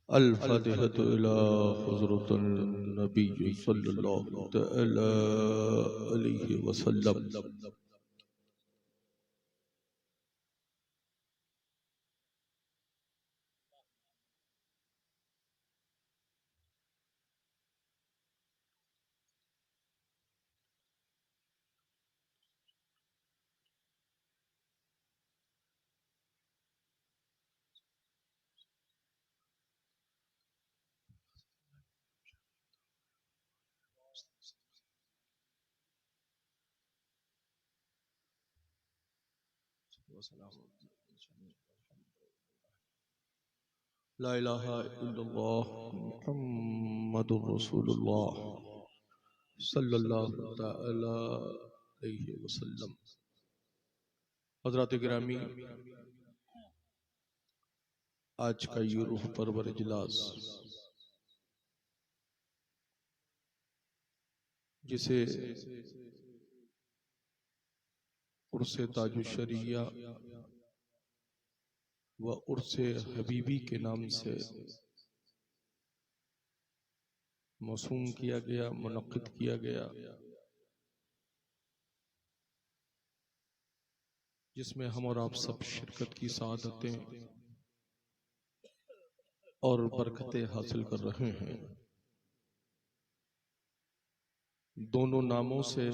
अल-फ़ातिहतु इला हज़रतिन नबी सल्लल्लाहु तआला अलैहि वसल्लम। ला इलाहा इल्लल्लाह मुहम्मदुर रसूलुल्लाह सल्लल्लाहु तआला अलैहि वसल्लम। हज़रात गिरामी, आज का ये रूह परवर इजलास, जिसे उर्से ताजुश्शरिया व उर्से हबीबी के नाम से मौसूम किया गया, मुनक्किद किया गया, जिसमें हम और आप सब शिरकत की सादतें और बरकतें हासिल कर रहे हैं। दोनों नामों से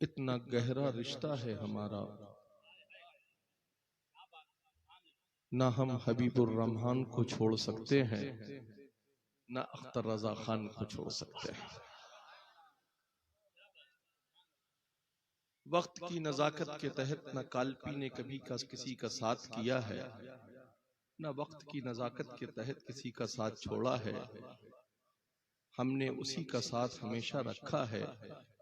इतना गहरा रिश्ता है हमारा, ना हम हबीबुर रहमान को छोड़ सकते हैं, ना अख्तर रजा खान को छोड़ सकते हैं। वक्त की नजाकत के तहत न कालपी ने कभी किसी का साथ किया है, न वक्त की नजाकत के तहत किसी का साथ छोड़ा है। हमने उसी का साथ हमेशा रखा है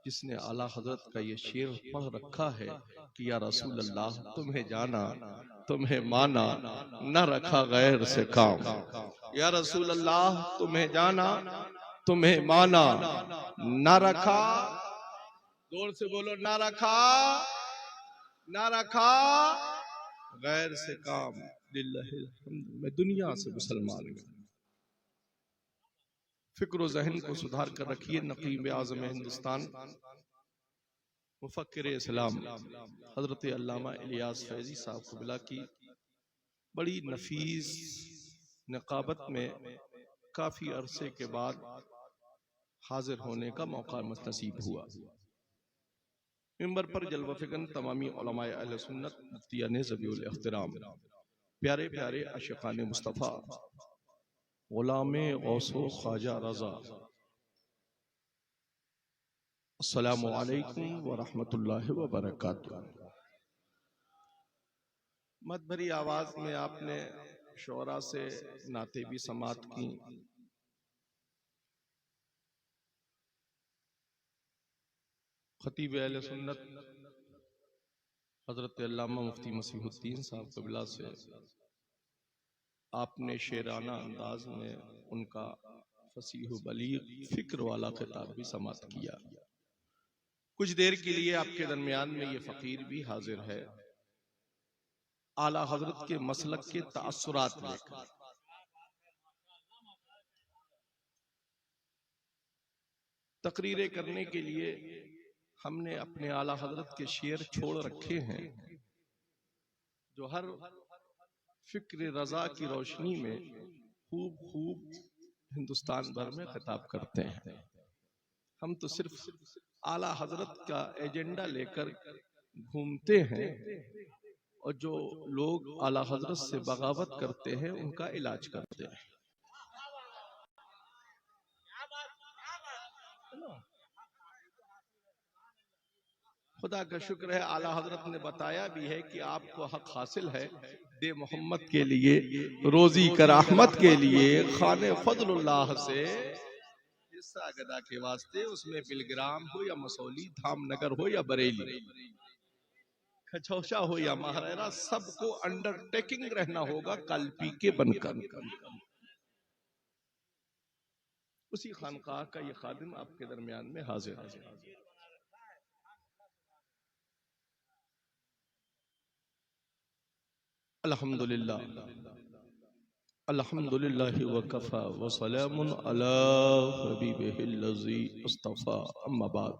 जिसने आला हजरत का ये शेर पढ़ रखा है कि या रसूल अल्लाह, तुम्हें जाना तुम्हें माना, न रखा गैर से काम। या रसूल अल्लाह, तुम्हें जाना तुम्हें माना, न रखा, जोर से बोलो, न रखा, न रखा गैर से काम। लिल्लाहिल हम्द। मैं दुनिया से मुसलमान हूं। फिक्र ज़हन को सुधार कर रखिए। नकीब आज़म हिंदुस्तान, मुफक्किर इस्लाम हजरत अल्लामा इलियास फैजी साहब क़िबला की बड़ी नफीस निकाबत में काफी अरसे के बाद हाजिर होने का मौका नसीब हुआ। मिंबर पर जलवा फिकन तमामी उलमाए अहले सुन्नत, मुफ्तियाने ज़बीउल इख्तिराम, प्यारे प्यारे आशिकाने मुस्तफ़ा, गुलामे गौसो ख्वाजा रज़ा, अस्सलामु अलैकुम व रहमतुल्लाहि व बरकातुहू। मत भरी आवाज में आपने शोरा से नाते भी समात की। खतीब अहले सुन्नत हजरत अल्लामा मुफ्ती मसीहुद्दीन साहब क़िबला से आपने शेराना अंदाज में उनका फसीह बलीग फिक्र वाला खिताब भी समात किया। कुछ देर के लिए आपके दरमियान में ये फकीर भी हाजिर है, आला हजरत के मसलक के तासुरात लेकर। तकरीरें करने के लिए हमने अपने आला हजरत के शेर छोड़ रखे हैं, जो हर फिक्र रजा की रोशनी में खूब खूब हिंदुस्तान भर में खिताब करते हैं। हम तो सिर्फ आला हजरत का एजेंडा लेकर घूमते हैं, और जो लोग आला हजरत से बगावत करते हैं उनका इलाज करते हैं। खुदा का शुक्र है, आला हजरत ने बताया भी है कि आपको हक हासिल है, दे मोहम्मद के लिए, रोजी कर अहमद के लिए, खाने फजलुल्लाह से हिस्सा गदा के वास्ते, उसमें बिलग्राम हो या मसौली, धामनगर हो या बरेली, खचौशा हो या महारारा, सबको अंडरटेकिंग रहना होगा कल्पी के बनकर। उसी खानकाह का ये खादिम आपके दरमियान में हाजिर है। अल्हम्दुलिल्लाह, अल्हम्दुलिल्लाहि व कफ़ा व सलामुन अला हबीबिहिल्लज़ी इस्तफ़ा अम्मा बाद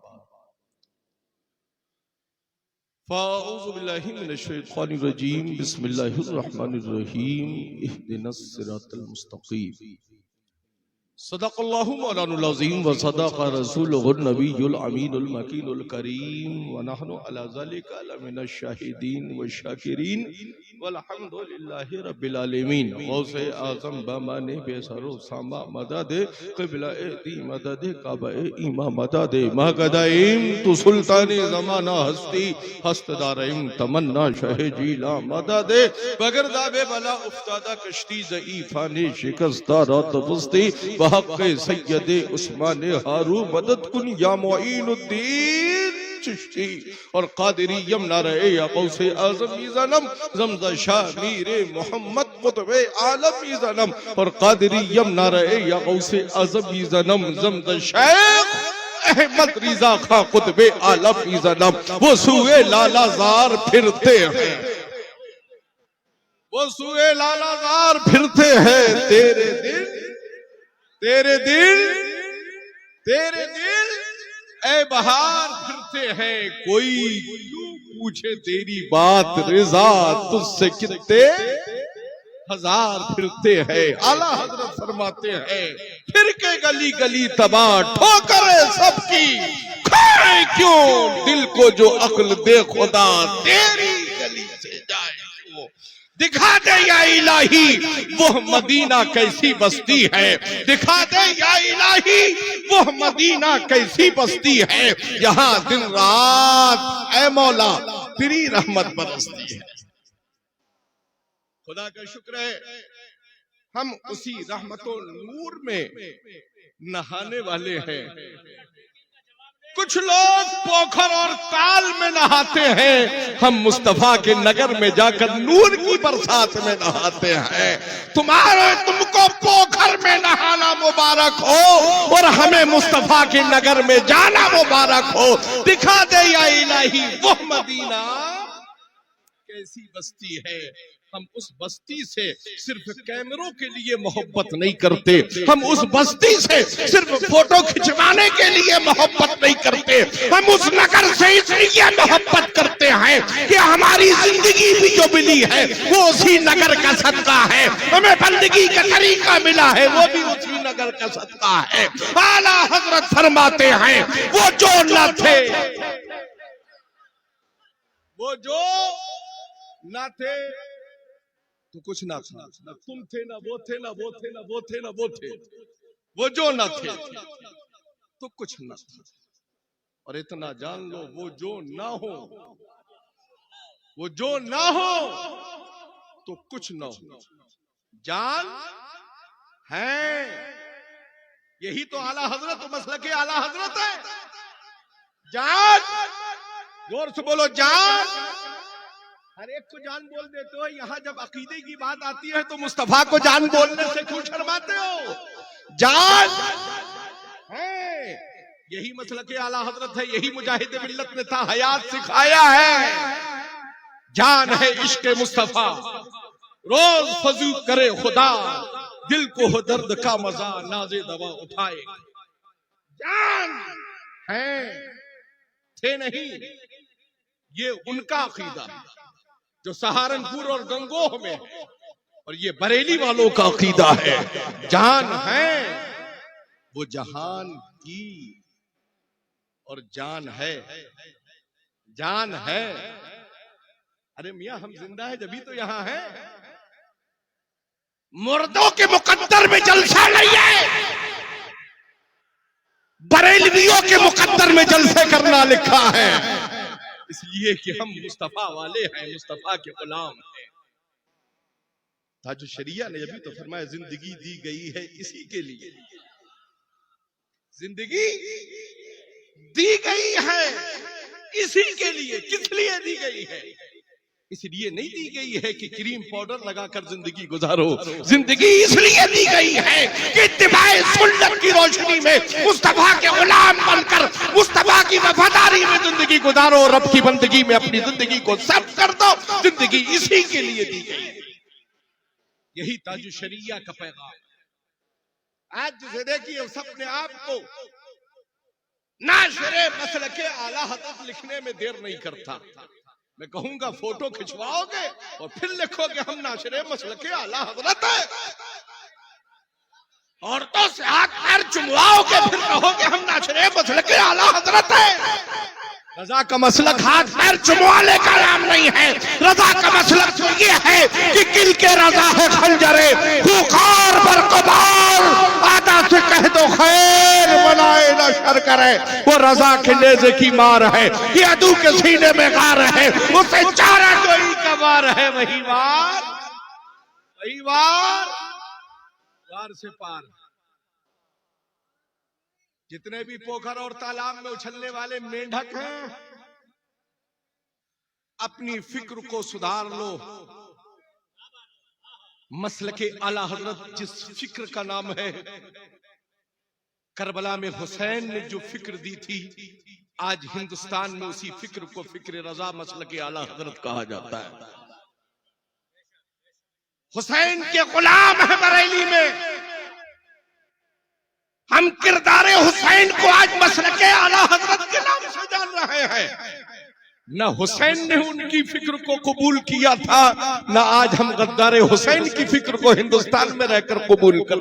फ़अऊज़ु बिल्लाहि मिनश शैतानिर रजीम बिस्मिल्लाहिर रहमानिर रहीम इहदिनस सिरातल मुस्तक़ीम सदक़ल्लाहु मौलानुल अज़ीम व सदक़ रसूलुहुन नबियुल अमीनुल मकीनुल करीम व नहनु अला ज़ालिका लमिनश शाहिदीन व शाकिरीन वल्हम्दुलिल्लाहि रब्बिल आलमीन। गौसे आज़म बमाने बेसरो सामा मदद क़िबला दी मदद काबा ईमा मदद महकदाइम तु सुल्तानी ज़माना हस्ती हस्तदारिम तमन्ना शह जीला मदद बगर दाबे बला उफ्तादा कश्ती ज़ईफ़ा ने शिकस्ता रात बस्ती हक़ सैयदे उस्मान हारू मदद कुन या मुईनुद्दीन चिश्ती और कादरी यमना रहे या गौसे आज़म मीज़ानम ज़मज़ा शाह मीरे मोहम्मद कुतुबे आलम मीज़ानम और कादरी यमना रहे या गौसे आज़म मीज़ानम ज़मज़ा शेख अहमद रिज़ा खां कुतुबे आलम मीज़ानम। वो सुए लालाज़ार फिरते हैं, वो सुए लालाज़ार फिरते हैं तेरे दिल ए बहार फिरते हैं। कोई क्यों पूछे तेरी बात रिज़ा तुझसे कितने हजार फिरते हैं। आला हजरत फरमाते हैं फिर के गली गली तबाह ठोकरे सबकी खाए क्यों दिल को जो अक्ल दे खुदा तेरी गली से जाए क्यों। दिखा दे या इलाही वो मदीना कैसी बस्ती है, दिखा दे या इलाही वो मदीना कैसी बस्ती है यहाँ दिन रात ऐ मौला तेरी रहमत बरसती है। खुदा का शुक्र है हम उसी रहमतों नूर में नहाने वाले हैं। कुछ लोग पोखर और ताल में नहाते हैं, हम मुस्तफा के नगर में जाकर नूर की बरसात में नहाते हैं। तुमको पोखर में नहाना मुबारक हो और हमें मुस्तफा के नगर में जाना मुबारक हो। दिखा दे या इलाही वो मदीना कैसी बस्ती है। हम उस बस्ती से सिर्फ कैमरों के लिए मोहब्बत नहीं करते, हम उस बस्ती से सिर्फ फोटो खिंचवाने के लिए मोहब्बत नहीं करते, हम उस नगर से इसलिए मोहब्बत करते हैं कि हमारी जिंदगी भी जो मिली है वो उसी नगर का सदका है, हमें बंदगी का तरीका मिला है वो भी उसी नगर का सदका है। आला हजरत फरमाते हैं वो जो न थे, वो जो न थे तो कुछ ना था, ना तुम थे ना वो थे, ना वो थे ना वो थे, ना वो थे। वो जो ना थे तो कुछ ना था। और इतना जान लो वो जो ना हो, वो जो ना हो तो कुछ ना हो। जान है यही तो आला हजरत मसलक के आला हजरत है। जान जोर से बोलो जान। हर एक को जान बोल देते हो, यहाँ जब अकीदे की बात आती है तो मुस्तफा को जान बोलने से क्यों शर्माते हो। जान है यही मसलक के आला हजरत है, यही मुजाहिद मिल्लत ने था हयात सिखाया है। जान है इश्क मुस्तफा रोज फजू करे खुदा, दिल को हो दर्द का मजा नाजे दवा उठाए। जान है थे नहीं, ये उनका अकीदा जो सहारनपुर और गंगोह में है, और ये बरेली वालों का अकीदा है। जान है वो जहान की और जान है, जान है। अरे मियां हम जिंदा है जभी तो यहाँ है। मुर्दों के मुकद्दर में जलसा नहीं है, बरेलवियों के मुकद्दर में जलसे करना लिखा है। इसलिए कि हम मुस्तफा वाले हैं, मुस्तफा के गुलाम हैं। ताज शरिया ने अभी तो फरमाया जिंदगी दी गई है इसी के लिए, जिंदगी दी गई है इसी के लिए। किस लिए दी गई है? इसलिए नहीं दी गई है कि क्रीम पाउडर लगाकर जिंदगी गुजारो, जिंदगी इसलिए दी गई है कि इत्तिबाए सुन्नत की रोशनी में मुस्तफा के गुलाम बनकर मुस्तफा की वफादारी में जिंदगी गुजारो, रब की बंदगी में अपनी जिंदगी को सब कर दो। जिंदगी इसी के लिए दी गई है। यही ताजु शरिया का पैगाम। आज जिसे देखिए उस अपने आप को नाशरे मसलके आला हज़रत लिखने में देर नहीं करता। मैं कहूंगा फोटो खिंचवाओगे और फिर लिखोगे हम नाशरे मसलके आला हज़रत है, औरतों से हाथ पैर चुमवाओगे फिर कहोगे हम नाशरे मसलके आला हज़रत है। रजा का मसलक हाथ पैर चुमवाने का नाम नहीं है। रजा का मसलक तो ये है कि किल के रजा है खंजरे खुखार बरकबार, आदा से कह दो खैर बनाए न शर करे। वो रजा के नेज़े की मार है, ये अदू के सीने में गार है, उसे चारा कोई का वार है। वही वार, वही वार, वार से पार। जितने भी पोखर और तालाब में उछलने वाले मेंढक हैं, अपनी फिक्र को सुधार लो। मसलके आला हज़रत जिस फिक्र का नाम है, करबला में हुसैन ने जो फिक्र दी थी, आज हिंदुस्तान में उसी फिक्र को फिक्र रजा मसलके आला हज़रत कहा जाता है। हुसैन के गुलाम है बरेली में, हम किरदारे हुसैन को आज मसलके आला हज़रत के नाम से जान रहे हैं। न हुसैन ने उनकी फिक्र को कबूल किया था, न आज हम गद्दारे हुसैन की फिक्र को हिंदुस्तान में रहकर कबूल कर।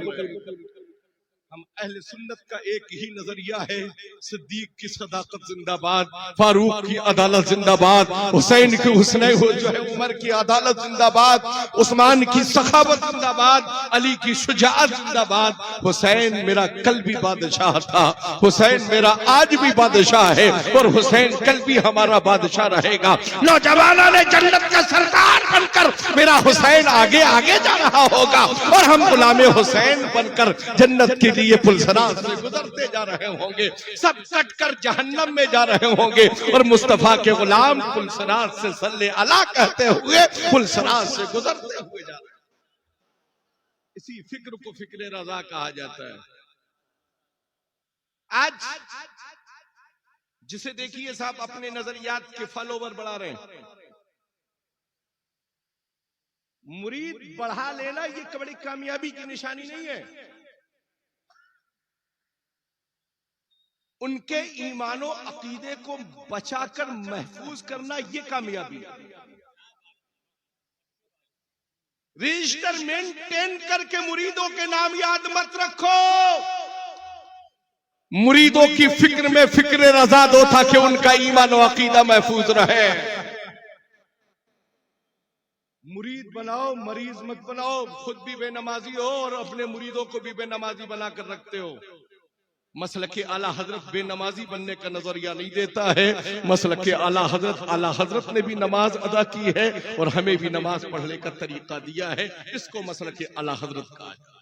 हम अहले सुन्नत का एक ही नजरिया है, सिद्दीक की सदाकत जिंदाबाद, फारूक की अदालत जिंदाबाद, हुसैन की हुस्ने जो है उमर की अदालत जिंदाबाद, उस्मान की सखावत जिंदाबाद, अली की शुजाअत जिंदाबाद। हुसैन मेरा कल भी बादशाह था, हुसैन मेरा आज भी बादशाह है और हुसैन कल भी हमारा बादशाह रहेगा। नौजवानों ने जन्नत का सरदार बनकर मेरा हुसैन आगे आगे जा रहा होगा और हम गुलामे हुसैन बनकर जन्नत के ये पुलसराज से गुजरते जा रहे होंगे। सब कटकर जहन्नम में जा रहे होंगे और मुस्तफा के गुलाम पुलसराज से सल्ले अला कहते हुए पुलसराज से गुजरते हुए जा रहे हैं। इसी फिक्र को फिक्र रजा कहा जाता है। आज जिसे देखिए साहब अपने नजरियात के फॉलोवर बढ़ा रहे हैं, मुरीद बढ़ा लेना ये बड़ी कामयाबी की निशानी नहीं है। उनके ईमानो अकीदे को बचाकर महफूज करना ये कामयाबी है। रजिस्टर मेंटेन करके मुरीदों के नाम याद मत रखो। मुरीदों की फिक्र में फिक्र रजा दो ताकि उनका ईमान और अकीदा महफूज रहे। मुरीद बनाओ, मरीज मत बनाओ। खुद भी बेनमाजी हो और अपने मुरीदों को भी बेनमाजी बनाकर रखते हो। मसलके आला हजरत बेनमाजी बनने का नजरिया नहीं देता है। मसलके आला हजरत ने भी नमाज अदा की है और हमें भी नमाज पढ़ने का तरीका दिया है। इसको मसलके आला हजरत कहा है।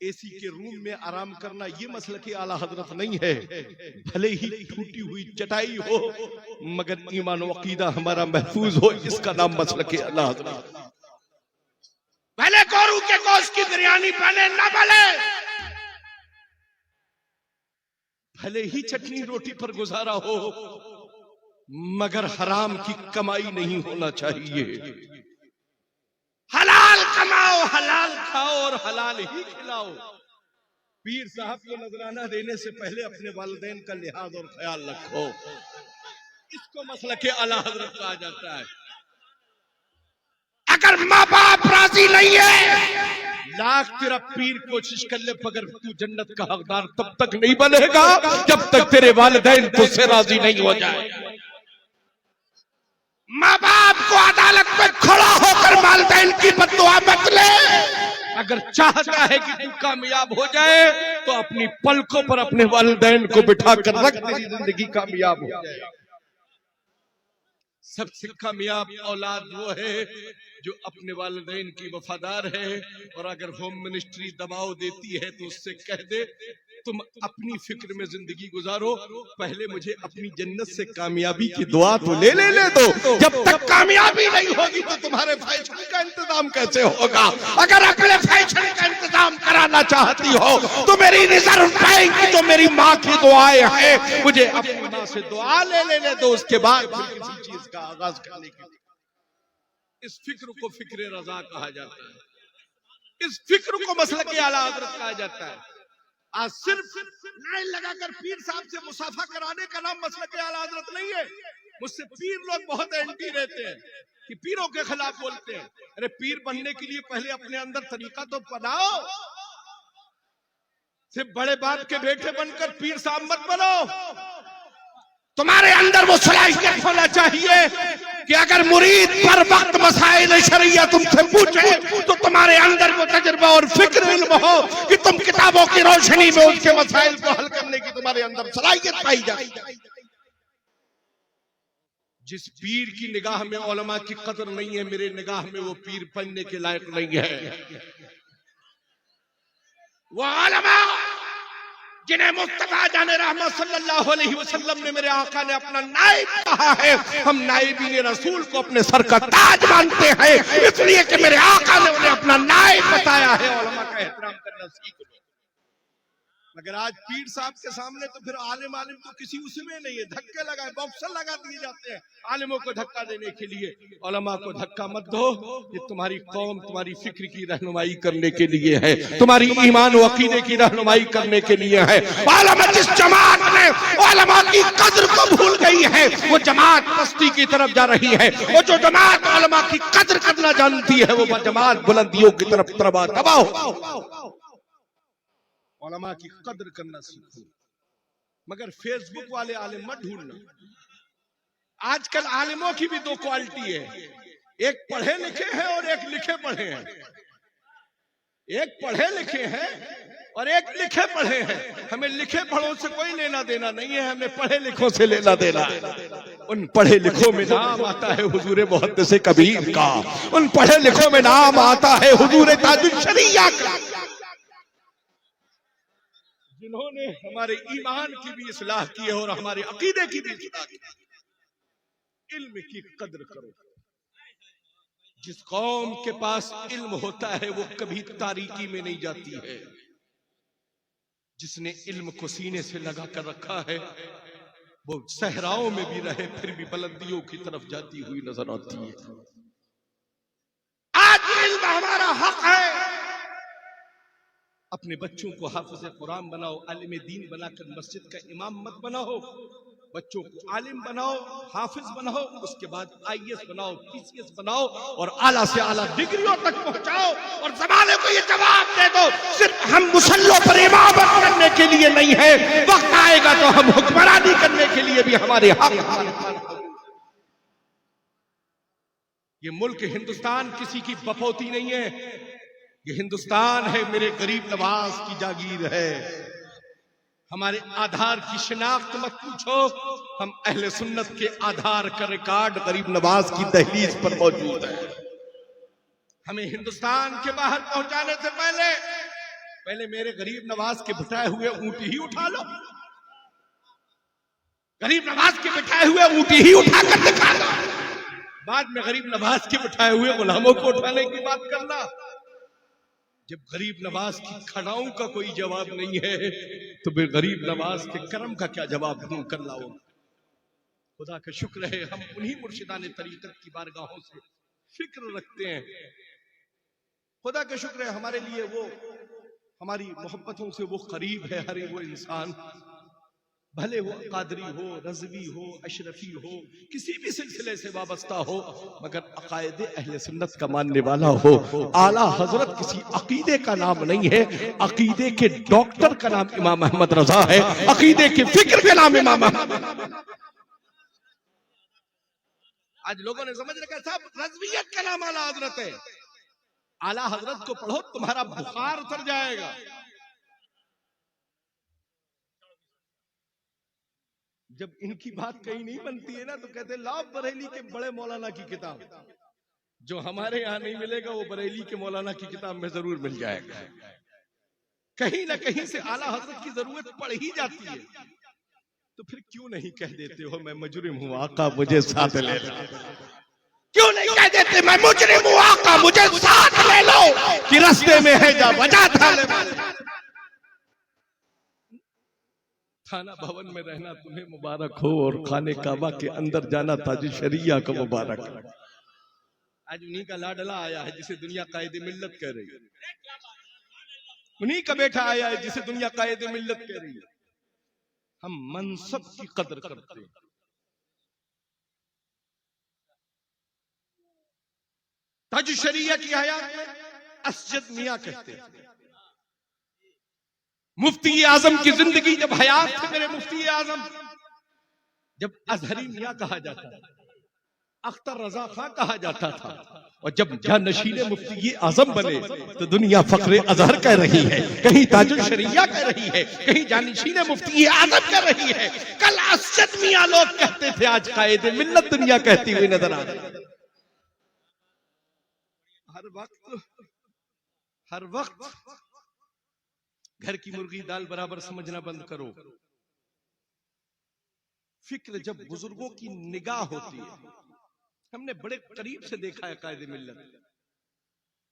एसी के रूम में आराम करना ये मसलके आला हजरत नहीं है। भले ही टूटी हुई चटाई हो मगर ईमान व अकीदा हमारा महफूज हो, इसका नाम मसलके आला हजरत। भले गोरू के गोश्त की बिरयानी बने ना बने, भले ही चटनी रोटी पर गुजारा हो, मगर हराम की कमाई नहीं होना चाहिए। हलाल कमाओ, हलाल खाओ और हलाल ही खिलाओ। पीर साहब को नजराना देने से पहले अपने वालिदैन का लिहाज और ख्याल रखो। इसको मसलके आला हजरत कहा जाता है। अगर माँ बाप राजी नहीं है, लाख तेरा पीर कोशिश कर ले, मगर तू जन्नत का हकदार तब तक नहीं बनेगा जब तक तेरे वालिदैन तुझसे राजी नहीं हो जाए। माँ बाप को अदालत में खड़ा होकर वालिदैन की बद्दुआ मत ले। अगर चाहता है कि तू कामयाब हो जाए तो अपनी पलकों पर अपने वालिदैन को बिठा कर रख, तेरी जिंदगी कामयाब हो जाए। सबसे कामयाब औलाद वो है जो अपने वालिदैन की वफादार है। और अगर होम मिनिस्ट्री दबाव देती है तो उससे कह दे तुम अपनी फिक्र में जिंदगी गुजारो, पहले मुझे अपनी जन्नत से कामयाबी की दुआ तो ले दो। जब तक कामयाबी नहीं होगी तो तुम्हारे फैशन का इंतजाम कैसे होगा? अगर अगले फैशन का इंतजाम कराना चाहती हो तो मेरी रिजर्व बैंक की जो मेरी माँ की दुआएं हैं, मुझे अपनी माँ से दुआ ले दो, उसके बाद फिर किसी चीज का आगाज करने के लिए। इस फिक्र को फिक्र रजा कहा जाता है, इस फिक्र को मसलक आला हज़रत कहा जाता है। आज सिर्फ लाइन लगाकर पीर साहब से मुसाफा कराने का नाम मसलक आला हज़रत नहीं है। मुझसे पीर लोग बहुत एंटी रहते हैं कि पीरों के खिलाफ बोलते हैं। अरे पीर बनने के लिए पहले अपने अंदर तरीका तो बनाओ। सिर्फ बड़े बाप के बेटे बनकर पीर साहब मत बनो। तुम्हारे अंदर वो सलाहियत होना चाहिए कि अगर मुरीद पर वक्त मसाइल शरिया तुमसे पूछे तो तुम्हारे अंदर वो तजुर्बा और फिक्र इल्म हो कि तुम किताबों की रोशनी में उसके मसाइल को हल करने की तुम्हारे अंदर सलाहियत पाई जाए। जिस पीर की निगाह में उलमा की कदर नहीं है, मेरे निगाह में वो पीर बनने के लायक नहीं है। वो उलमा जिन्हें मुस्तफा जाने रहमत सल्लल्लाहु अलैहि वसल्लम ने, मेरे आका ने अपना नाइब कहा है, हम नाइबीन रसूल को अपने सर का ताज मानते हैं, इसलिए कि मेरे आका ने उन्हें अपना नाइब बताया है। उलमा का एहतराम करना सीख लो। मगर आज पीर साहब के सामने तो फिर आलिम तो किसी उसमें नहीं है, धक्के लगाए बॉक्सर लगा दिए जाते हैं आलिमों को धक्का देने के लिए। उलमा को धक्का मत दो, ये तुम्हारी कौम तुम्हारी फिक्र की रहनुमाई करने के लिए है, तुम्हारी ईमान व अकीदे की रहनुमाई करने के लिए है। उलमा जिस जमात ने उलमा की कद्र को भूल गई है, वो जमात पस्ती की तरफ जा रही है। वो जो जमात उलमा की कद्र करना जानती है, वो जमात बुलंदियों की तरफ तबाह। उलमा की कद्र करना सीखो, मगर फेसबुक वाले आलिम मत ढूंढना। आजकल आलिमों की भी दो क्वालिटी है, एक पढ़े लिखे हैं और एक लिखे पढ़े हैं। एक पढ़े लिखे हैं और एक लिखे पढ़े हैं। हमें लिखे पढ़ों से कोई लेना देना नहीं है, हमें पढ़े लिखों से लेना देना है। उन पढ़े लिखों में नाम आता है हुजूर मुहद्दिस कबीर का, उन पढ़े लिखों में नाम आता है हुजूर ताजुल शरिया का, जिन्होंने हमारे ईमान की भी इस्लाह की है और हमारे अकीदे की भी इस्लाह की। इल्म की कद्र करो। जिस कौम के पास इल्म होता है वो कभी तारीकी में नहीं जाती है। जिसने इल्म को सीने से लगा कर रखा है वो सहराओं में भी रहे फिर भी बुलंदियों की तरफ जाती हुई नजर आती है। आज इल्म हमारा हक है। अपने बच्चों को हाफिज कुरान बनाओ, आलिम दीन बनाकर मस्जिद का इमाम मत बनाओ। बच्चों को आलिम बनाओ, हाफिज बनाओ, उसके बाद IAS बनाओ, PCS बनाओ और आला से आला डिग्रियों तक पहुंचाओ। और जमाने को ये जवाब दे दो, सिर्फ हम मुसल्लों पर इमामत करने के लिए नहीं है, वक्त आएगा तो हम हुक्मरानी करने के लिए भी हमारे हक। ये मुल्क हिंदुस्तान किसी की बपौती नहीं है, ये हिंदुस्तान है मेरे गरीब नवाज की जागीर है। हमारे आधार की शिनाख्त मत पूछो, हम अहले सुन्नत के आधार का रिकॉर्ड गरीब नवाज की दहलीज पर मौजूद है। हमें हिंदुस्तान के बाहर पहुंचाने से पहले मेरे गरीब नवाज के बिठाए हुए ऊंट ही उठा लो। गरीब नवाज के बिठाए हुए ऊंट ही उठाकर दिखा लो, बाद में गरीब नवाज के बिठाए हुए गुलामों को उठाने की बात करना। जब गरीब नवाज की खड़ाओं का कोई जवाब नहीं है तो फिर गरीब नवाज के करम का क्या जवाब ढूंढ कर लाओ। खुदा का शुक्र है हम उन्हीं मुर्शिदाने तरीकत की बारगाहों से फिक्र रखते हैं। खुदा का शुक्र है हमारे लिए वो हमारी मोहब्बतों से वो करीब है। हर वो इंसान भले वो कादरी हो, रज़वी हो, अशरफी हो, किसी भी सिलसिले से वाबस्ता हो, मगर अकायदे अहले सुन्नत का मानने वाला हो। आला हजरत किसी अकीदे का नाम नहीं है, अकीदे के डॉक्टर का नाम इमाम अहमद रजा है, अकीदे के फिक्र का नाम इमाम अहमद। आज लोगों ने समझ रखा साहब रज़वियत का नाम आला हजरत है। आला हजरत को पढ़ो तुम्हारा बुखार उतर जाएगा। जब इनकी बात कहीं नहीं बनती है ना तो कहते लाओ बरेली के बड़े मौलाना की किताब। जो हमारे यहाँ नहीं मिलेगा वो बरेली के मौलाना की किताब में जरूर मिल जाएगा। कहीं ना कहीं से आला हजरत की जरूरत पड़ ही जाती है, तो फिर क्यों नहीं कह देते हो मैं मुजरिम हूँ आका मुझे साथ ले लो। क्यों नहीं कह देते मैं मुजरिम हूँ आका मुझे साथ ले लो, कि रास्ते में है जा बजा था ले। थाना भवन में रहना तुम्हें मुबारक हो और खाने काबा के अंदर जाना ताज शरिया का मुबारक। आज उन्हीं का लाडला आया है जिसे दुनिया कायदे मिल्लत कह रही है, उन्हीं का बेटा आया है जिसे दुनिया कायदे मिल्लत कह रही है। हम मनसब की कदर करते हैं। ताज शरीया की हयात में असजद मियां कहते हैं, मुफ्ती आजम की जिंदगी जब हयात थे मेरे मुफ्ती आजम, जब अजहरी मियां कहा जाता था, अख्तर रजा खां कहा जाता था, और जब जानशीन मुफ्ती आजम बने तो दुनिया फख्रे अजहर कह रही है, कहीं ताजुल शरिया कह रही है, कहीं जानशीन मुफ्ती आजम कह रही है। कल असजद मियां लोग कहते थे, आज कायदे मिल्लत दुनिया कहती हुई नजर आ रही है। हर वक्त घर की मुर्गी दाल बराबर समझना बंद करो। फिक्र जब बुजुर्गों की निगाह होती है, हमने बड़े करीब से देखा है कायदे मिल्लत,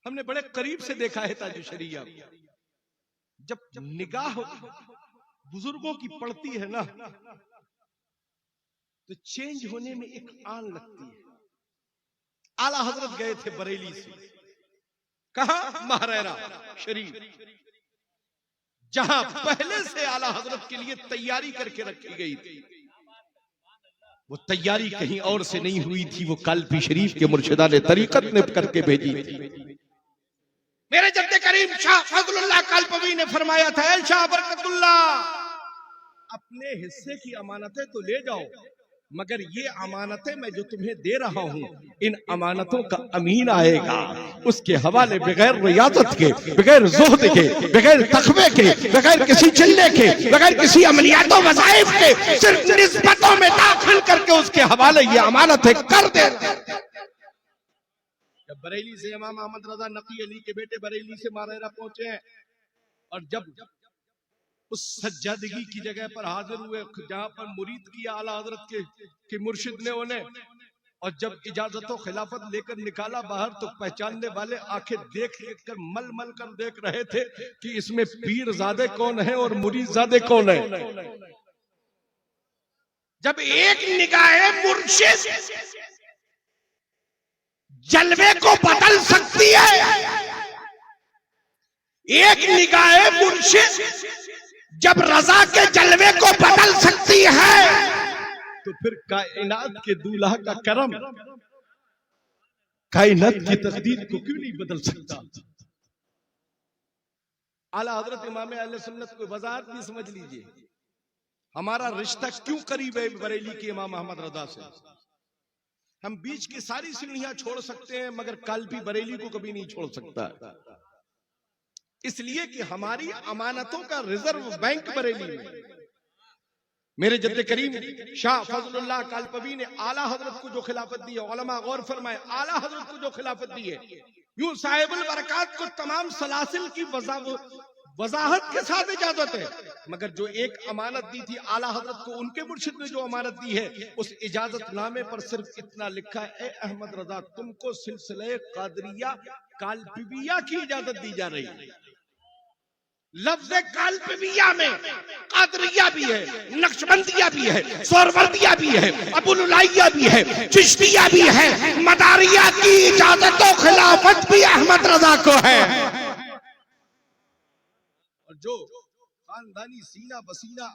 हमने बड़े करीब से देखा है ताज शरिया, जब निगाह बुजुर्गों की पड़ती है ना तो चेंज होने में एक आन लगती है। आला हजरत गए थे बरेली से, कहा महरेरा शरीफ, जहां पहले से आला हजरत के लिए तैयारी करके रखी गई थी। वो तैयारी कहीं और से नहीं हुई थी, वो कालपी शरीफ के मुर्शिदा ने तरीकत ने करके भेजी थी। मेरे जद्दे करीम शाह फजलुल्लाह कालपवी ने फरमाया था, ऐ शाह बरकतुल्लाह, अपने हिस्से की अमानतें तो ले जाओ, मगर ये अमानतें मैं जो तुम्हें दे रहा हूं, इन अमानतों का अमीन आएगा, उसके हवाले बगैर रियाजत के, बगैर ज़ुहद के, बगैर तक़वे के, बगैर किसी चिल्ले के, बगैर किसी अमलियातों वज़ाइफ के, सिर्फ निस्बतों में दाखिल करके उसके हवाले ये अमानतें कर दे। जब बरेली से इमाम अहमद रजा नकी अली के बेटे बरेली से मारेरा पहुंचे हैं, और जब उस सज्जादगी की जगह पर हाजिर हुए जहां पर मुरीद किया आला हजरत के मुर्शिद ने उन्हें, और जब इजाजत खिलाफत लेकर निकाला बाहर, तो पहचानने वाले आंखें देख कर मल मल कर देख रहे थे कि इसमें पीर ज़ादे कौन है और मुरीद ज़ादे कौन है। जब एक निगाह मुर्शिद जलवे को बदल सकती है, एक निगाह मुर्शिद जब रजा के जलवे को बदल सकती है, तो फिर कायनात के दूल्हा का करम कायनात की तकदीर को क्यों नहीं बदल सकता। आला हजरत इमाम अहले सुन्नत को वजाहत भी समझ लीजिए, हमारा रिश्ता क्यों करीब है बरेली के इमाम अहमद रजा से। हम बीच की सारी सीढ़ियां छोड़ सकते हैं, मगर कालपी बरेली को कभी नहीं छोड़ सकता, इसलिए कि हमारी अमानतों का रिजर्व बैंक बरेली में। मेरे जद्दे करीम शाह फजलुल्लाह कालपवी ने आला हजरत को जो खिलाफत दी है, उलमा गौर फरमाए, आला हजरत को जो खिलाफत दी है, यूं साहिबुल बरकात को तमाम सलासिल की वजाहत के साथ इजाजत है, मगर जो एक अमानत दी थी आला हजरत को, उनके मुर्शिद ने जो अमानत दी है, उस इजाजत नामे पर सिर्फ इतना लिखा है, ए अहमद रजा, तुमको सिलसिले कादरिया कालपविया की इजाजत दी जा रही है। लफ्ज़ कालपविया में कादरिया भी है, नक्शबंदिया भी है, सोरवर्दिया भी है, अबुलुलाइया भी है, चिश्तिया भी है, मदारिया की इजाजत और खिलाफत भी अहमद रजा को है। और जो खानदानी सीना बसीना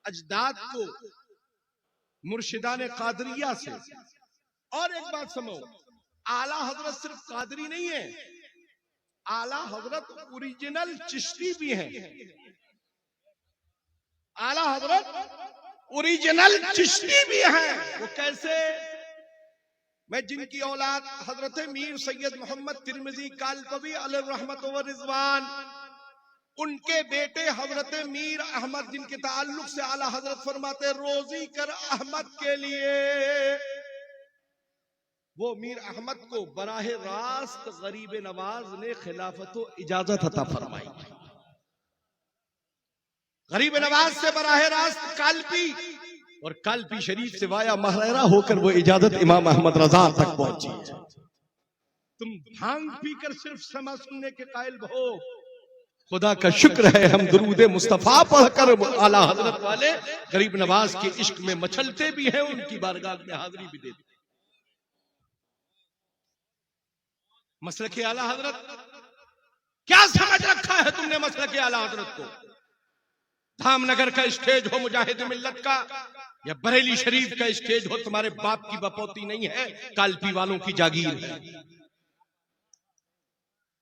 अजदाद को मुर्शिदाने कादरिया से, और एक बात समझो, आला हजरत सिर्फ कादरी नहीं है, आला हजरत ओरिजिनल चिश्ती भी है। आला हजरत ओरिजिनल चिश्ती भी है। वो कैसे? मैं जिनकी औलाद हजरत मीर सैयद मोहम्मद तिरमिजी कालपवी अलैहि रहमत व रिजवान, उनके बेटे हजरत मीर अहमद, जिनके ताल्लुक से आला हजरत फरमाते रोजी कर अहमद के लिए, वो मीर अहमद को बराह रास्त गरीब नवाज ने खिलाफत इजाजत अता फरमाई। गरीब नवाज से बराह रास्त कालपी, और कालपी शरीफ से वाया महरेरा होकर वो इजाजत इमाम अहमद रजा तक पहुंची। तुम भांग पीकर सिर्फ समा सुनने के कायल हो, खुदा का शुक्र है हम दुरूद मुस्तफा पढ़कर आला हजरत वाले गरीब नवाज के इश्क में मचलते भी हैं, उनकी बारगाह में हाजिरी भी देते। मसलक आला हजरत, क्या समझ रखा है तुमने मसलक आला हजरत को? धामनगर का स्टेज हो मुजाहिद मिल्लत का, या बरेली शरीफ का स्टेज हो तुम्हारे बाप की बपौती नहीं है, कालपी वालों की जागीर है।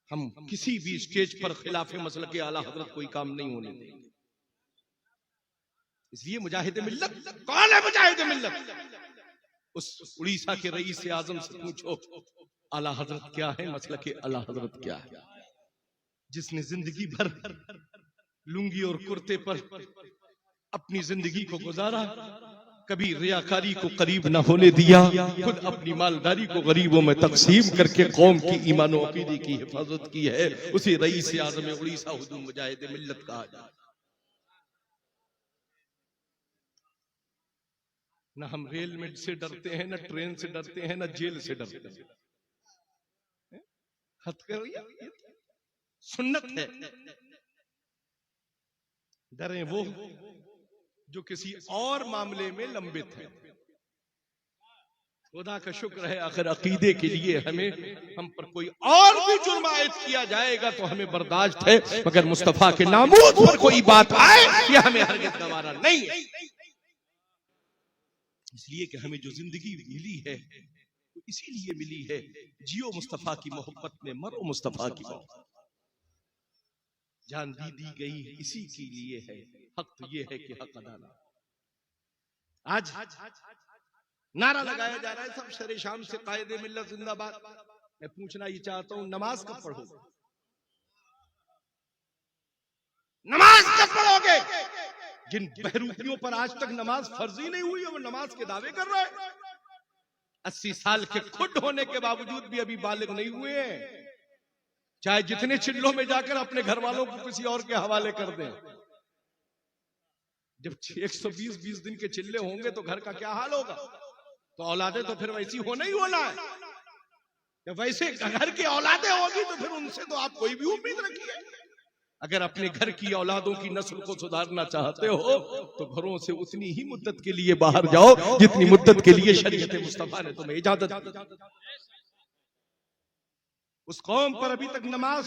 हम किसी भी स्टेज पर खिलाफे मसलक आला हजरत कोई काम नहीं होने देंगे। इसलिए मुजाहिद मिल्लत कौन है? मुजाहिद मिल्लत उस उड़ीसा के रईस आजम से पूछो आला हजरत क्या है, मसलक आला हजरत क्या है। जिसने जिंदगी भर लुंगी और कुर्ते पर अपनी जिंदगी को गुजारा, कभी रियाकारी को करीब न होने दिया, खुद अपनी मालदारी को गरीबों में तकसीम करके कौम की ईमान और अकीदे की हिफाजत की है, उसे रईस आज़म उड़ीसा हुजूर मुजाहिद मिल्लत कहा जाए। न हम रेल में से डरते हैं, न ट्रेन से डरते हैं, न जेल से डरते हैं। हद करो, ये सुन्नत है। डरे वो जो किसी और मामले में लंबित है। खुदा का शुक्र है आखिर अकीदे के लिए हम पर कोई और भी जुर्म आयद किया जाएगा तो हमें बर्दाश्त है, मगर मुस्तफा के नामूस पर कोई बात आए ये हमें हरगिज़ गवारा नहीं है। इसलिए कि हमें जो जिंदगी मिली है वो इसीलिए मिली है, जियो मुस्तफा की मोहब्बत में, मरो मुस्तफा की मोहब्बत। जान दी गई इसी के लिए है, हक तो ये है कि हक अदा ना। आज नारा लगाया जा रहा है सब शरे शाम से, कायदे मिल्लत जिंदाबाद। मैं पूछना ये चाहता हूं, नमाज कब पढ़ोगे? नमाज कब पढ़ोगे? जिन बहरूपियों पर आज तक नमाज फर्ज ही नहीं हुई है वो नमाज के दावे कर रहे हैं। 80 साल के खुद होने के बावजूद भी अभी बालिग नहीं हुए हैं, चाहे जितने चिल्लों में जाकर अपने घर वालों को किसी और के हवाले कर दें। जब 120 दिन के चिल्ले होंगे तो घर का क्या हाल होगा? तो औलादे तो फिर वैसी होना ही होना है। जब वैसे घर की औलादे होगी तो फिर उनसे तो आप कोई भी उम्मीद रखिए। अगर अपने घर की औलादों की नस्ल को सुधारना चाहते हो तो घरों से उतनी ही मुद्दत के लिए बाहर जाओ जितनी मुद्दत के लिए शरीयत मुस्तफा ने तुम्हें इजाजत दी। उस कौम पर अभी तक नमाज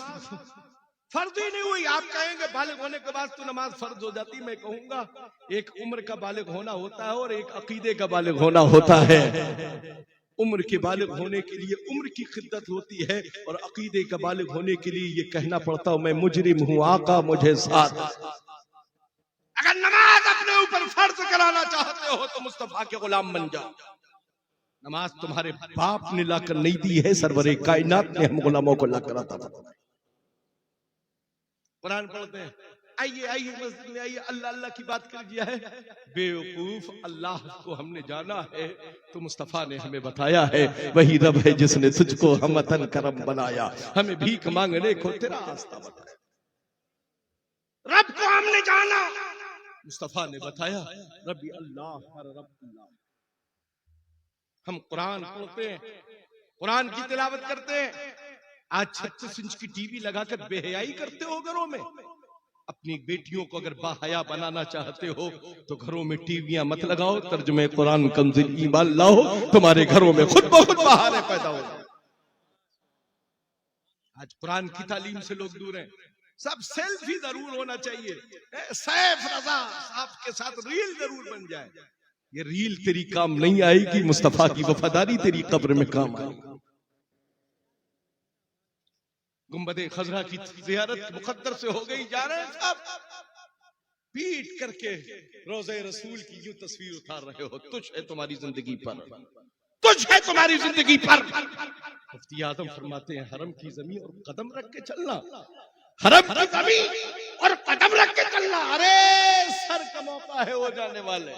फर्ज ही नहीं हुई। आप कहेंगे बालिग होने के बाद तो नमाज फर्ज हो जाती। मैं कहूंगा एक उम्र का बालिग होना होता है और एक अकीदे का बालिग होना होता है। उम्र के बालिग होने के लिए उम्र की खिद्दत होती है और अकीदे का बालिग होने के लिए ये कहना पड़ता हूं मैं मुजरिम हूं, आका मुझे साथ। अगर नमाज अपने ऊपर फर्ज कराना चाहते हो तो मुस्तफा के गुलाम बन जाओ। नमाज तुम्हारे बाप ने लाकर नहीं दी है, सरवरे कायनात ने हम गुलामों को लाकर अता फरमाई। कुरान पढ़ते हैं, आइए आइए मस्जिद में आइए, अल्लाह अल्लाह की बात कर दिया है। बेवकूफ, अल्लाह को हमने जाना है तो मुस्तफा ने हमें बताया है, वही रब है जिसने तुझको हमतन करम बनाया, हमें भीख मांगने को तेरा रास्ता बताया। रब को हमने जाना, मुस्तफा ने बताया, रब्बी अल्लाह रब अल्लाह। हम कुरान पढ़ते हैं, कुरान की तिलावत करते हैं। आज 36 इंच की टीवी लगाकर बेहयाई करते हो घरों में। अपनी बेटियों को अगर बाहया बनाना चाहते हो तो घरों में टीवियां मत लगाओ, तर्जुमे कुरान कंज़िल ईमान लाओ, तुम्हारे घरों में खुद ब खुद बहारे पैदा हो। आज कुरान की तालीम से लोग दूर हैं। सब सेल्फी जरूर होना चाहिए, सैफ रजा साहब के साथ रील जरूर बन जाए। ये रील तेरी काम नहीं आएगी, मुस्तफा की वफादारी तेरी कब्र में काम आएगी। गुंबदे खजरा की ज़ियारत मुकद्दर से हो गई, जा रहे हैं सब पीट करके रोज़े रसूल की यूं तस्वीर उतार रहे हो। तुझ है तुम्हारी जिंदगी पर, तुझ है तुम्हारी जिंदगी पर। मुफ्ती आजम फरमाते हैं, हरम की ज़मीन और कदम रख के चलना, हरम की ज़मीन और कदम रख के चलना। अरे सर का मौका है वो जाने वाले,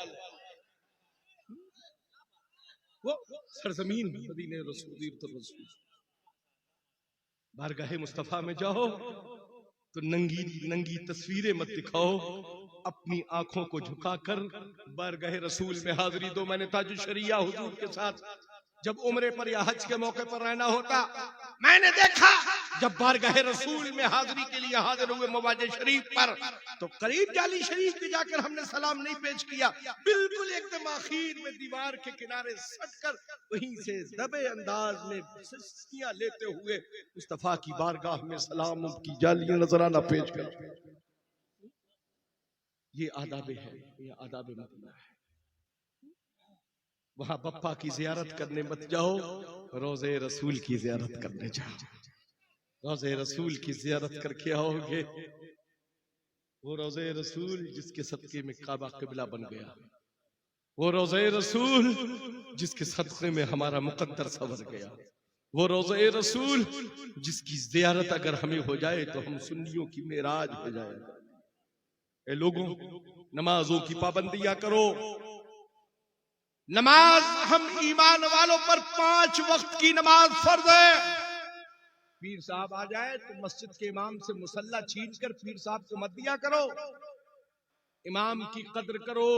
वो सरजमीन मदीने रसूल। बारगाहे मुस्तफा में जाओ तो नंगी नंगी तस्वीरें मत दिखाओ, अपनी आंखों को झुकाकर बारगाहे रसूल में हाजिरी दो। मैंने ताजुश शरिया हुजूर के साथ जब उम्रे पर या हज के मौके पर रहना होता, मैंने देखा जब बारगाह रसूल में हाजिरी के लिए हाजिर हुए मवाजे शरीफ पर, तो करीब जाली शरीफ पे जाकर हमने सलाम नहीं पेश किया, बिल्कुल एकदम आखिर में दीवार के किनारे सटकर वहीं से दबे अंदाज में सिस्कियां लेते हुए मुस्तफा की बारगाह में सलाम की जाली नजराना पेश कर। ये आदाब है, ये आदाब मदीना है। वहां बप्पा की जियारत करने मत जाओ, रोजे रसूल की जियारत करने जाओ। रोजे रसूल की जियारत करके आओगे, वो रोजे रसूल जिसके सदके में काबा किबला बन गया, वो रोजे रसूल जिसके सदके में हमारा मुकद्दर सवर गया, वो रोजे रसूल जिसकी जियारत अगर हमें हो जाए तो हम सुन्नियों की मेराज हो जाएगा। ए लोगों, नमाजों की पाबंदियां करो। नमाज हम ईमान वालों पर 5 वक्त की नमाज फर्ज है। पीर साहब आ जाए तो मस्जिद के इमाम से मुसल्ला छीन कर पीर साहब को मत दिया करो। इमाम की कद्र करो।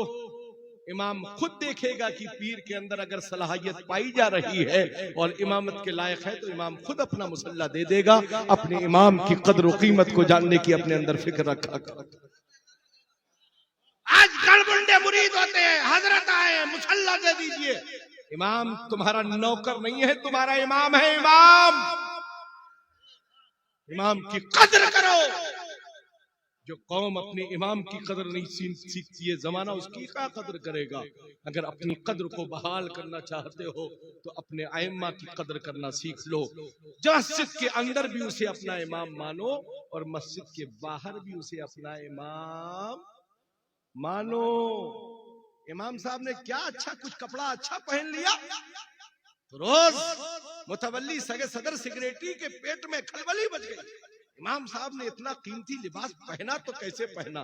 इमाम खुद देखेगा कि पीर के अंदर अगर सलाहियत पाई जा रही है और इमामत के लायक है तो इमाम खुद अपना मुसल्ला दे देगा। अपने इमाम की कद्र और कीमत को जानने की अपने अंदर फिक्र रखा। आज गड़बुंडे मुरीद होते हैं, हजरत आए मुसल्ला दे दीजिए। इमाम तुम्हारा नौकर नहीं है, तुम्हारा इमाम है। इमाम की कद्र करो। जो कौम अपने इमाम की कद्र नहीं सीखती है, जमाना उसकी क्या कद्र करेगा। अगर अपनी कद्र को बहाल करना चाहते हो तो अपने आइम्मा की कद्र करना सीख लो। मस्जिद के अंदर भी उसे अपना इमाम मानो और मस्जिद के बाहर भी उसे अपना इमाम मानो। इमाम साहब ने क्या अच्छा कुछ कपड़ा अच्छा पहन लिया तो रोज मुतवल्ली सगे सदर सेक्रेटरी के पेट में खलबली बच गई। इमाम साहब ने इतना कीमती लिबास पहना तो कैसे पहना।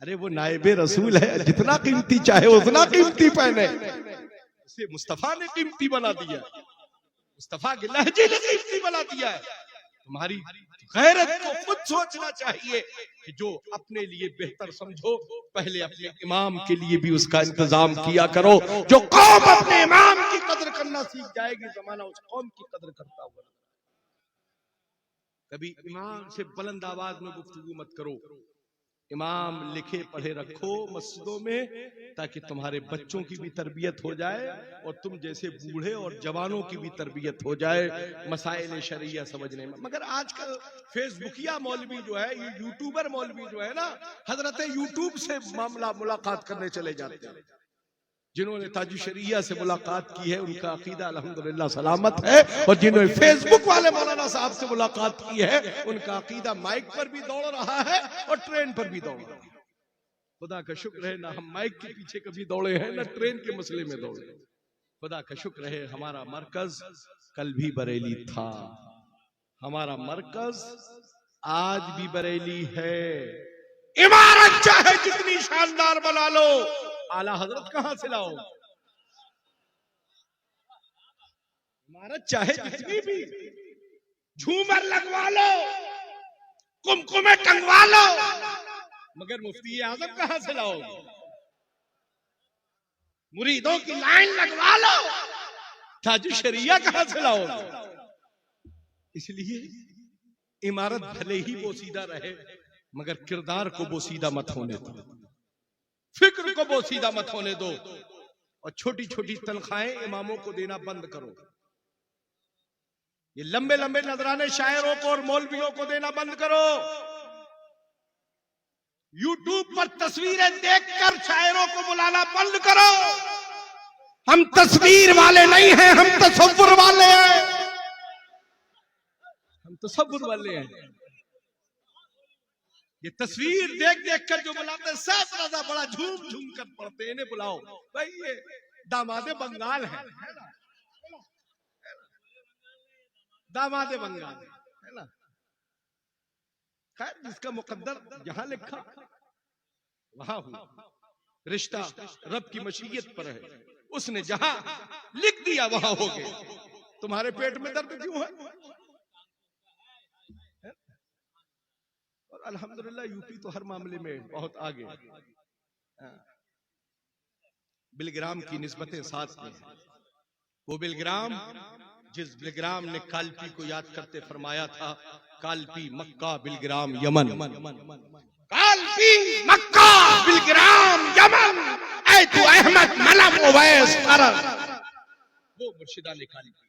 अरे वो नायबे रसूल है, जितना कीमती चाहे उतना कीमती पहने। उसे मुस्तफा ने कीमती बना दिया, मुस्तफा के लहजे ने कीमती बना दिया है। तुम्हारी गैरत को खुद सोचना चाहिए कि जो अपने लिए बेहतर समझो, पहले अपने इमाम के लिए भी उसका इंतजाम किया करो। जो कौम अपने इमाम की कदर करना सीख जाएगी, जमाना उस कौम की कदर करता हुआ। कभी इमाम से बुलंद आवाज में गुफ्तगू मत करो। इमाम लिखे पढ़े रखो मस्जिदों में, ताकि तुम्हारे बच्चों की भी तरबियत हो जाए और तुम जैसे बूढ़े और जवानों की भी तरबियत हो जाए मसाइल शरिया समझने में। मगर आजकल फेसबुकिया मौलवी जो है, ये यूट्यूबर मौलवी जो है ना, हजरत यूट्यूब से मामला मुलाकात करने चले जाते हैं। जिन्होंने ताजु शरिया से मुलाकात की है उनका अकीदा अल्हम्दुलिल्लाह सलामत है, और जिन्होंने फेसबुक वाले मौलाना साहब से मुलाकात की है उनका अकीदा माइक पर भी दौड़ रहा है और ट्रेन पर भी दौड़ रहा है। खुदा का शुक्र है ना हम माइक के पीछे कभी दौड़े हैं, ना ट्रेन के मसले में दौड़े। खुदा का शुक्र है हमारा मरकज कल भी बरेली था, हमारा मरकज आज भी बरेली है। इमारत चाहे जितनी शानदार बना लो, आला हजरत कहां से लाओ। इमारत चाहे जितनी भी, झूमर लगवा लो, कुमकुमे टंगवा लो, मगर मुफ्ती आजम कहां से लाओ। मुरीदों की लाइन लगवा लो, ताजु शरिया कहां से लाओ। इसलिए इमारत भले ही बोसीदा रहे, मगर किरदार को बोसीदा मत होने दो, फिक्र को बोसीदा मत होने दो, और छोटी छोटी तनख्वाहें इमामों को देना बंद करो। ये लंबे लंबे नजराने शायरों को और मौलवियों को देना बंद करो। यूट्यूब पर तस्वीरें देखकर शायरों को बुलाना बंद करो। हम तस्वीर वाले नहीं हैं, हम तसव्वुर वाले हैं। हम तसव्वुर वाले हैं। ये तस्वीर देख देख कर जो बुलाते हैं, सब रजा बड़ा झूम झूम कर पढ़ते हैं। इन्हें बुलाओ भाई, ये दामादे बंगाल है ना, दामादे बंगाल है ना। खैर जिसका मुकद्दर जहां लिखा वहां हुआ, रिश्ता रब की मशीयत पर है, उसने जहां लिख दिया वहां हो गए। तुम्हारे पेट में दर्द क्यों है? और अल्हम्दुलिल्लाह यूपी तो हर मामले में बहुत आगे। बिलग्राम की निस्बतें साथ में, वो बिलग्राम जिस बिलग्राम ने कालपी को याद करते फरमाया था, कालपी मक्का बिलग्राम यमन, कालपी मक्का बिलग्राम यमन, ऐ तू अहमद मलम उवैस करर। वो मुर्शिदाने कालपी,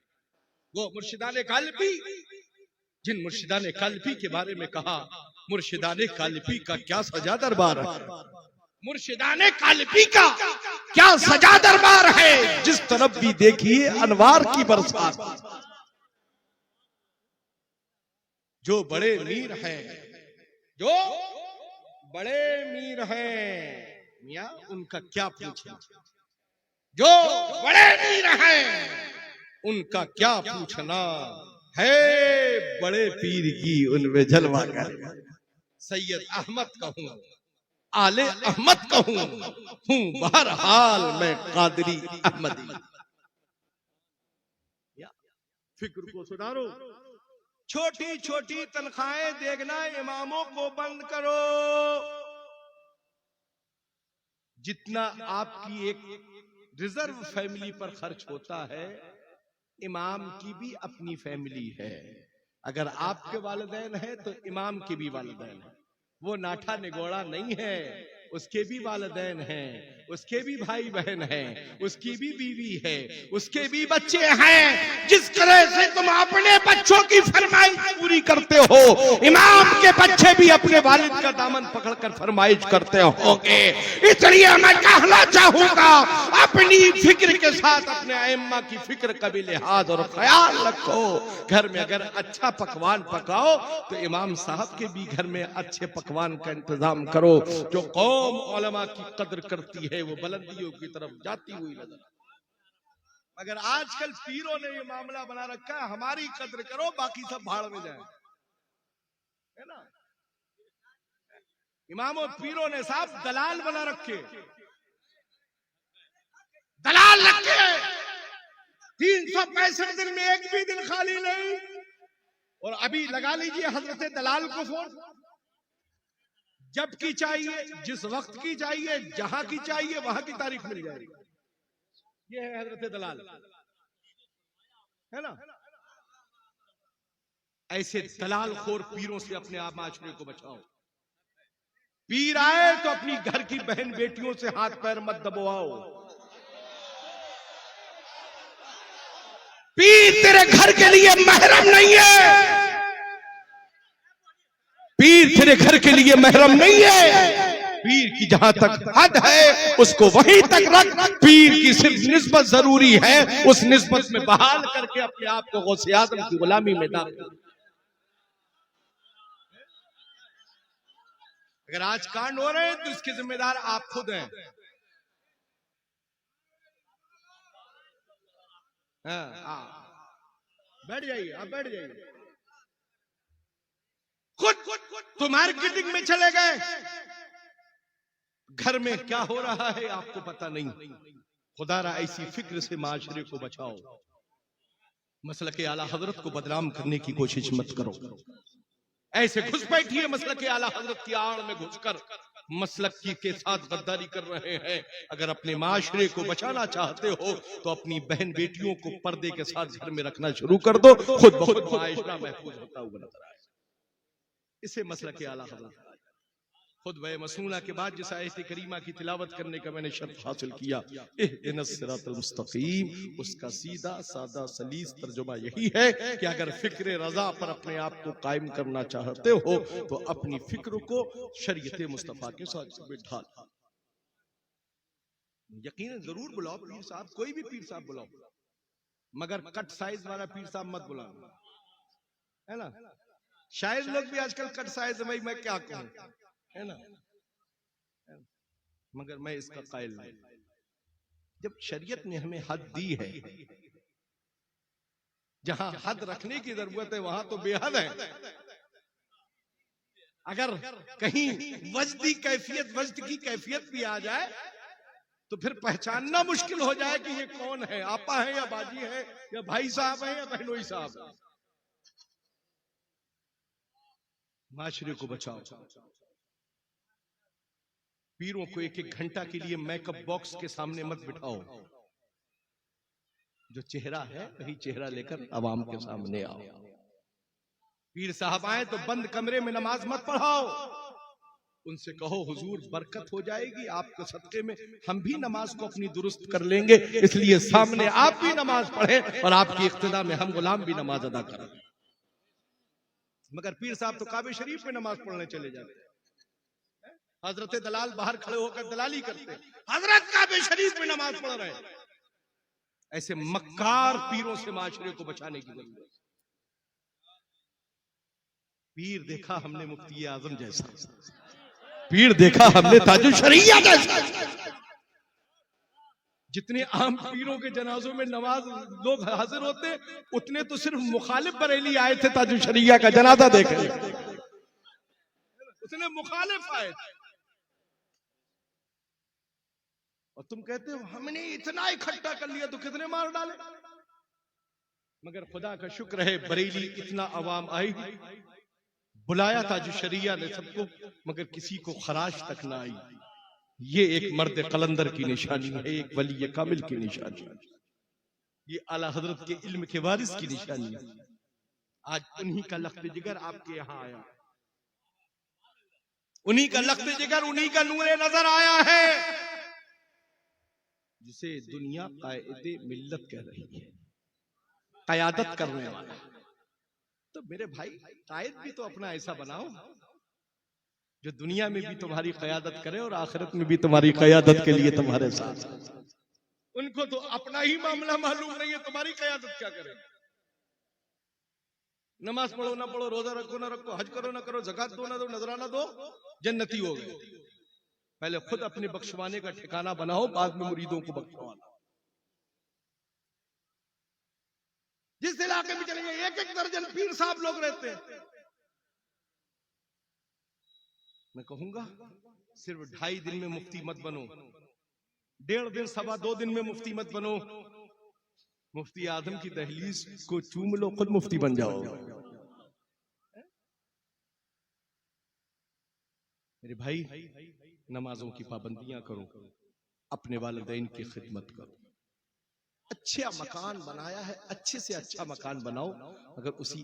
वो मुर्शिदाने कालपी जिन मुर्शिदाने कालपी के बारे में कहा, मुर्शिदाने कालपी का क्या सजा दरबार है, मुर्शिदाने कालपी का क्या सजा दरबार है। जिस तरफ भी देखिए अनवार की बरसात। जो बड़े मीर हैं, जो बड़े मीर हैं, मियां उनका क्या पूछना, जो बड़े मीर हैं उनका क्या पूछना है। बड़े पीर की उनमें जलवा कर सैयद अहमद कहूं, आले अहमद कहूं, हूं बहरहाल मैं कादरी अहमदी। फिक्र को सुधारो, छोटी छोटी तनख्वाहें देखना इमामों को बंद करो। जितना आपकी एक रिजर्व फैमिली पर खर्च होता है, इमाम की भी अपनी फैमिली है। अगर आपके वालिदैन है तो इमाम के भी वालिदैन है। वो नाठा निगोड़ा नहीं है, उसके भी वालिदैन हैं, उसके भी भाई बहन हैं, उसकी भी बीवी है, उसके भी बच्चे हैं। जिस तरह से तुम अपने बच्चों की फरमाइश पूरी करते हो, इमाम के बच्चे भी अपने वालिद का दामन पकड़कर फरमाइश करते होंगे। इसलिए मैं कहना चाहूंगा, अपनी फिक्र के साथ अपने अइम्मा की फिक्र का भी लिहाज और ख्याल रखो। घर में अगर अच्छा पकवान पकाओ तो इमाम साहब के भी घर में अच्छे पकवान का इंतजाम करो। जो कौम उलमा की कदर करती है वो बुलंदियों की तरफ जाती हुई नजर। मगर आजकल पीरों ने ये मामला बना रखा है, हमारी कदर करो बाकी सब भाड़ में जाए, है ना। इमामों पीरों ने साहब दलाल बना रखे, दलाल रखे। 365 दिन में एक भी दिन खाली नहीं। और अभी लगा लीजिए हजरत दलाल को फोन, जब की चाहिए, जिस वक्त की चाहिए, जहां की चाहिए वहां की तारीख मिल जाएगी। ये है हजरत दलाल, है ना। ऐसे दलाल खोर पीरों से अपने आप माशरे को बचाओ। पीर आए तो अपनी घर की बहन बेटियों से हाथ पैर मत दबवाओ। पीर तेरे घर के लिए महरम नहीं है, पीर तेरे घर के लिए महरम नहीं है। पीर की जहां तक हद है उसको वहीं तक रख। पीर की सिर्फ निस्बत जरूरी है, उस निस्बत में बहाल करके अपने आप को गौसे आज़म की गुलामी में दाखिल। अगर आज कांड हो रहे हैं तो इसके जिम्मेदार आप खुद हैं। बैठ जाइए, आप बैठ जाइए। खुद तो मार्केटिंग में चले गए, घर में क्या हो रहा है आपको पता नहीं। खुदारा ऐसी फिक्र से माशरे को बचाओ। मसलक आला हजरत को बदनाम करने की कोशिश मत करो। ऐसे घुस बैठिए मसलक आला हजरत की आड़ में घुसकर मसलक की के साथ गद्दारी कर रहे हैं। अगर अपने माशरे को बचाना चाहते हो तो अपनी बहन बेटियों को पर्दे के साथ घर में रखना शुरू कर दो, खुद ब खुद माशरा महफूज होता हुआ नजर आए। इसे मसलक आला हजरत। खुद व मसूना के बाद जिस आयत करीमा की तिलावत करने का मैंने शर्त हासिल किया, इहदिनस सिरातल मुस्तकीम, उसका सीधा सादा सलीस तर्जुमा यही है कि अगर फिक्र रजा पर अपने आप को कायम करना चाहते हो तो अपनी फिक्र को शरीयत मुस्तफा के साथ ढाल। यकीनन जरूर बुलाओ पीर साहब, कोई भी पीर साहब बुलाओ, मगर कट साइज वाला पीर साहब मत बुलाओ, है ना। शायद लोग भी आजकल कट साइज, भाई मैं क्या कहूं, है ना। मगर मैं इसका कायल नहीं। जब शरीयत ने हमें हद दी है, जहां हद रखने की जरूरत है वहां तो बेहद है। अगर कहीं वज्दी कैफियत, वज्द की कैफियत भी आ जाए तो फिर पहचानना मुश्किल हो जाए कि ये कौन है, आपा है या बाजी है या भाई साहब है या बहनोई साहब है। माशरे को बचाओ। पीरों को एक एक घंटा के लिए मेकअप बॉक्स के सामने मत बिठाओ। जो चेहरा है वही चेहरा लेकर अवाम के सामने आओ। पीर साहब आए तो बंद कमरे में नमाज मत पढ़ाओ, उनसे कहो हुजूर बरकत हो जाएगी आपके सदके में, हम भी नमाज को अपनी दुरुस्त कर लेंगे, इसलिए सामने आप भी नमाज पढ़ें और आपकी इक्तिदा में हम गुलाम भी नमाज अदा करें। मगर पीर साहब तो काबे शरीफ में नमाज पढ़ने चले जाते हैं, हजरत दलाल बाहर खड़े होकर दलाली करते हैं, हजरत काबे शरीफ में नमाज पढ़ रहे हैं। ऐसे मक्कार पीरों से माशरे को बचाने की जरूरत है। पीर देखा हमने मुफ्ती आजम जैसा, पीर देखा हमने ताजुल शरिया जैसा। जितने आम पीरों के जनाजों में नमाज लोग हाजिर होते, उतने तो सिर्फ मुखालिफ बरेली आए थे ताजुल शरिया का जनाजा देखने, उतने मुखालिफ आए थे। और तुम कहते हो हमने इतना इकट्ठा कर लिया तो कितने मार डाले। मगर खुदा का शुक्र है बरेली इतना अवाम आई, बुलाया ताजुल शरिया ने सबको, मगर किसी को खराश तक ना आई। ये एक मर्द कलंदर की निशानी है, एक वली कामिल की निशानी है, ये आला हजरत के इल्म के वारिस की निशानी है। आज उन्हीं का लख्त जिगर आपके यहाँ आया, उन्हीं का लख्त जिगर, उन्हीं का नूरे नजर आया है, जिसे दुनिया कायदे मिल्लत कह रही है, कयादत करने वाला। तो मेरे भाई कायद भी तो अपना ऐसा बनाओ जो दुनिया में भी तुम्हारी कयादत करे और आखिरत में भी तुम्हारी कयादत के लिए तुम्हारे साथ। उनको तो अपना ही मामला मालूम नहीं है, तुम्हारी कयादत क्या करे। नमाज पढ़ो ना पढ़ो, रोजा रखो ना रखो, हज करो ना करो, ज़कात दो ना दो, नजराना दो, जन्नती हो गए। पहले खुद अपने बख्शवाने का ठिकाना बनाओ, बाद में मुरीदों को बख्शवाना। जिस इलाके में चलेंगे एक एक दर्जन पीर साहब लोग रहते हैं। मैं कहूंगा सिर्फ 2.5 दिन में मुफ्ती मत बनो, 1.5 दिन 2.25 दिन में मुफ्ती मत बनो। मुफ्ती आजम की दहलीज को चूम लो, खुद मुफ्ती बन जाओ। मेरे भाई नमाजों की पाबंदियां करो, अपने वालिदैन की खिदमत करो। अच्छा मकान बनाया है, अच्छे से अच्छा मकान बनाओ, अगर उसी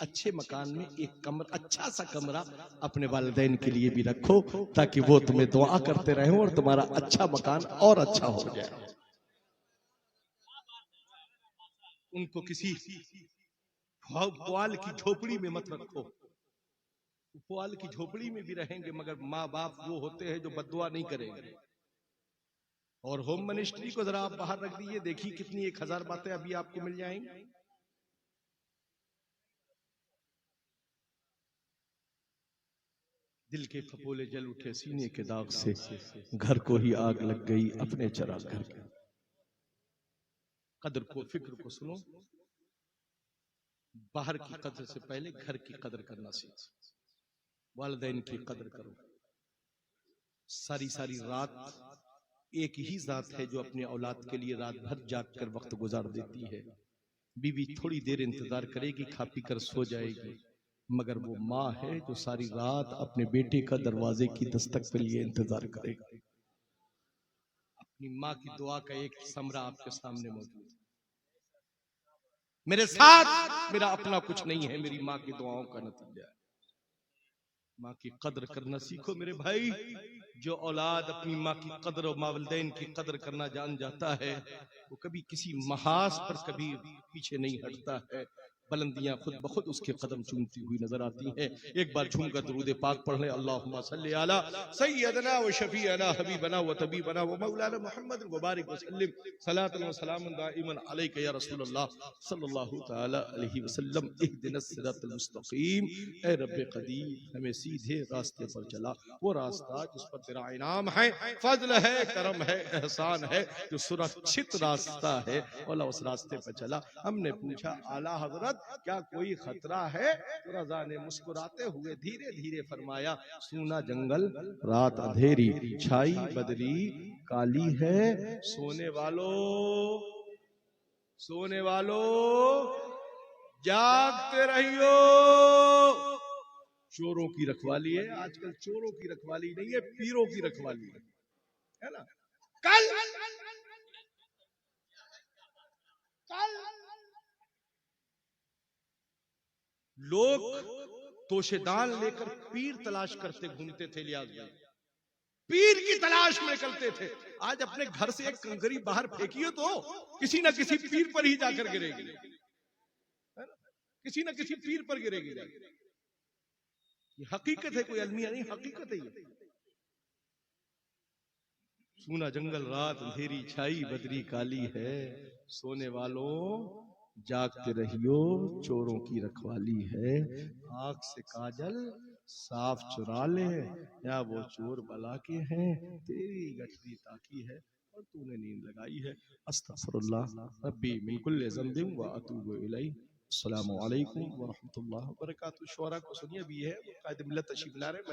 अच्छे मकान में एक कमरा, अच्छा सा कमरा अपने वालिदैन के लिए भी रखो, ताकि वो तुम्हें दुआ करते रहें और तुम्हारा अच्छा मकान और अच्छा हो जाए। उनको किसी पुआल की झोपड़ी में मत रखो, पुआल की झोपड़ी में भी रहेंगे मगर माँ बाप वो होते हैं जो बद्दुआ नहीं करेंगे। और होम मिनिस्ट्री को जरा आप बाहर रख दीजिए, देखिए कितनी 1000 बातें अभी आपको मिल जाएंगी। दिल के फपोले जल उठे सीने के दाग से, घर को ही आग लग गई अपने चरा घर के। कदर को, फिक्र को सुनो, बाहर की कदर से पहले घर की कदर करना सीखो, वालिदैन की कदर करो। सारी सारी रात एक ही जात है जो अपने औलाद के लिए रात भर जाग कर वक्त गुजार देती है। बीवी थोड़ी देर इंतजार करेगी, खा पी कर सो जाएगी, मगर वो माँ है जो सारी रात अपने बेटे का दरवाजे की दस्तक के लिए इंतजार करेगा। अपनी माँ की दुआ का एक समरा आपके सामने मौजूद है। मेरे साथ मेरा अपना कुछ नहीं है, मेरी माँ की दुआओं का नतीजा है। माँ की कदर करना सीखो मेरे भाई। जो औलाद अपनी माँ की कदर और वालिदैन की कदर करना जान जाता है, वो कभी किसी महास पर कभी पीछे नहीं हटता है। बुलंदियां खुद ब खुद उसके कदम चूमती हुई नजर आती हैं। एक बार झूमकर दुरूद पाक पढ़ लें। अल्लाहुम्मा सल्ली अला सय्यदना व शफीअना हबीबना व तबीबना व मौलाना मुहम्मद व बारिक व सल्लिम सलातन व सलामन दाइमन अलैका या रसूलल्लाह सल्लल्लाहु तआला अलैहि वसल्लम। इहदिनस सिरातल मुस्तकीम, ए रब्बे कदीर हमें सीधे रास्ते पर चला, वो रास्ता जिस पर तेरा इनाम है, फजल है, करम है, एहसान है, जो सुरक्षित रास्ता है। औला उस रास्ते पर चला। हमने पूछा आला हजरत क्या कोई खतरा है? तो रज़ा ने मुस्कुराते हुए धीरे धीरे फरमाया, सूना जंगल रात अंधेरी, छाई बदरी काली है, सोने वालों जागते रहियो। चोरों की रखवाली है आजकल, चोरों की रखवाली नहीं है, पीरों की रखवाली है ना। कल लोग तोशेदान लेकर पीर तलाश करते घूमते थे, लिहाजा पीर की तलाश में करते थे। आज अपने घर से एक कंकरी बाहर फेंकिए तो किसी ना किसी पीर पर ही जाकर गिरेगी, किसी ना किसी पीर पर गिरेगी। ये हकीकत है, कोई अलमिया नहीं, हकीकत है ये। सूना जंगल रात अंधेरी छाई बदरी काली है, सोने वालों जागते रहियो चोरों की रखवाली है। आंख से काजल साफ चुरा ले, या वो चोर बला के हैं, तेरी गठरी ताकी है और तूने नींद लगाई है। अस्तगफिरुल्लाह रब्बी मिन कुल्लि ज़ंबिन व अतूबु इलैहि। अस्सलामु अलैकुम व रहमतुल्लाहि व बरकातुहू। शुअरा को सुनिए भी है, कायदे मिल्लत तशरीफ ला रहे हैं।